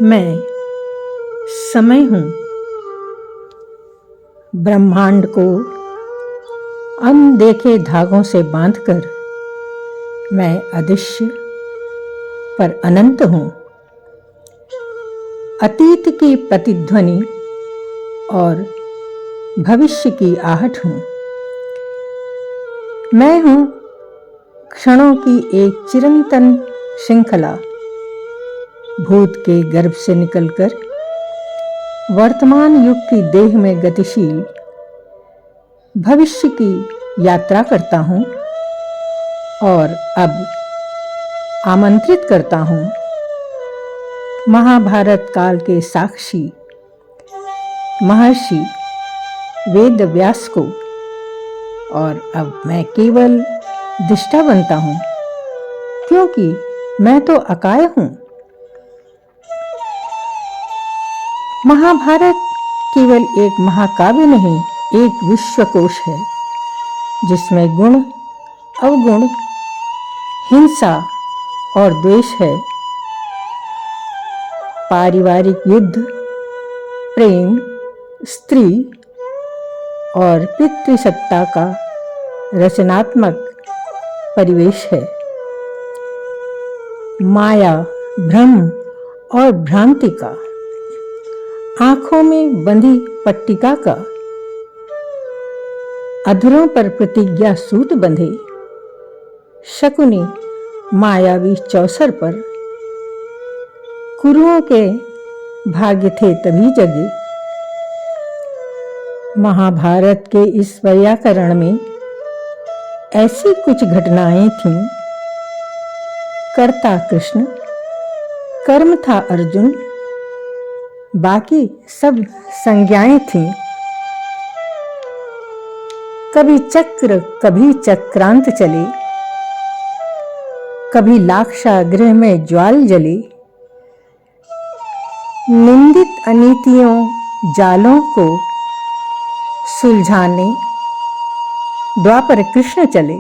मैं समय हूँ। ब्रह्मांड को अनदेखे धागों से बांधकर मैं अदृश्य पर अनंत हूँ। अतीत की प्रतिध्वनि और भविष्य की आहट हूँ। मैं हूँ क्षणों की एक चिरंतन श्रृंखला, भूत के गर्भ से निकलकर वर्तमान युग की देह में गतिशील भविष्य की यात्रा करता हूँ और अब आमंत्रित करता हूँ महाभारत काल के साक्षी महर्षि वेद व्यास को। और अब मैं केवल दृष्टा बनता हूँ, क्योंकि मैं तो अकाय हूँ। महाभारत केवल एक महाकाव्य नहीं, एक विश्वकोश है जिसमें गुण, अवगुण, हिंसा और द्वेष है। पारिवारिक युद्ध, प्रेम, स्त्री और पितृसत्ता का रचनात्मक परिवेश है। माया, भ्रम और भ्रांति का, आंखों में बंधी पट्टिका का, अधरों पर प्रतिज्ञा सूत बंधे, शकुनी मायावी चौसर पर कुरुओं के भाग्य थे तभी जगे। महाभारत के इस व्याकरण में ऐसी कुछ घटनाएं थीं। कर्ता कृष्ण, कर्म था अर्जुन, बाकी सब संज्ञाएं थीं। कभी चक्र, कभी चक्रांत चले, कभी लाक्षागृह में ज्वाल जले। निंदित अनीतियों जालों को सुलझाने द्वापर कृष्ण चले।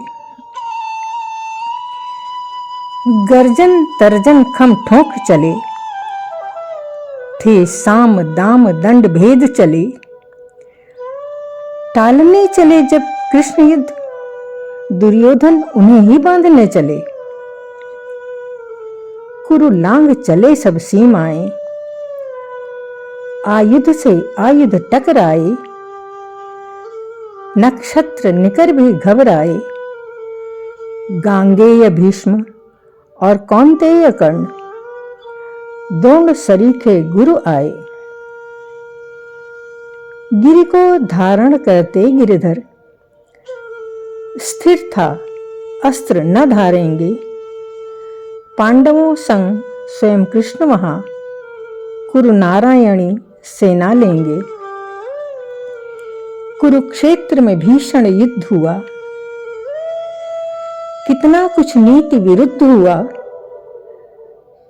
गर्जन तर्जन खम ठोंक चले थे, साम दाम दंड भेद चले। टालने चले जब कृष्ण युद्ध, दुर्योधन उन्हें ही बांधने चले। कुरु लांग चले सब सीमाएं, आयुध से आयुध टकराए। नक्षत्र निकर भी घबराए, गांगेय भीष्म और कौन्तेय कर्ण, दोनों सरीखे गुरु आए। गिरि को धारण करते गिरिधर, स्थिर था अस्त्र न धारेंगे। पांडवों संग स्वयं कृष्ण वहां, कुरु नारायणी सेना लेंगे। कुरुक्षेत्र में भीषण युद्ध हुआ, कितना कुछ नीति विरुद्ध हुआ।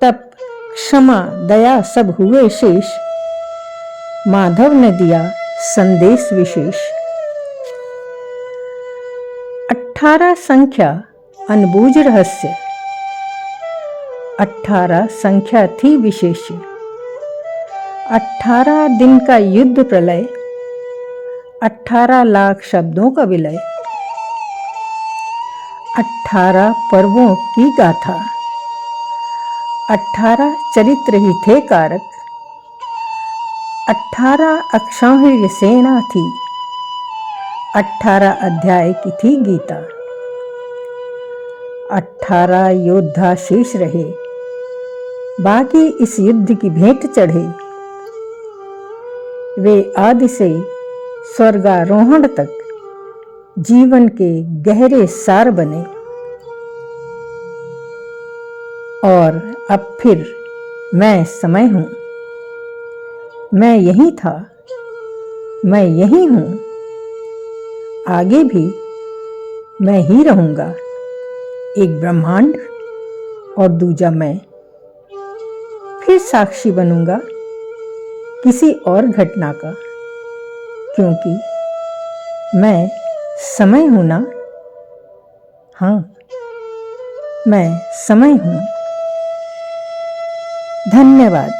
तब क्षमा दया सब हुए शेष, माधव ने दिया संदेश विशेष। 18 संख्या अनबूझ रहस्य, 18 संख्या थी विशेष। 18 दिन का युद्ध प्रलय, 18 लाख शब्दों का विलय। 18 पर्वों की गाथा, 18 चरित्र ही थे कारक। 18 अक्षौहिणी सेना थी, 18 अध्याय की थी गीता। 18 योद्धा शेष रहे, बाकी इस युद्ध की भेंट चढ़े। वे आदि से स्वर्गारोहण तक जीवन के गहरे सार बने। और अब फिर मैं समय हूँ। मैं यही था, मैं यही हूँ, आगे भी मैं ही रहूँगा। एक ब्रह्मांड और दूजा मैं, फिर साक्षी बनूंगा किसी और घटना का, क्योंकि मैं समय हूं ना। हाँ, मैं समय हूं। धन्यवाद।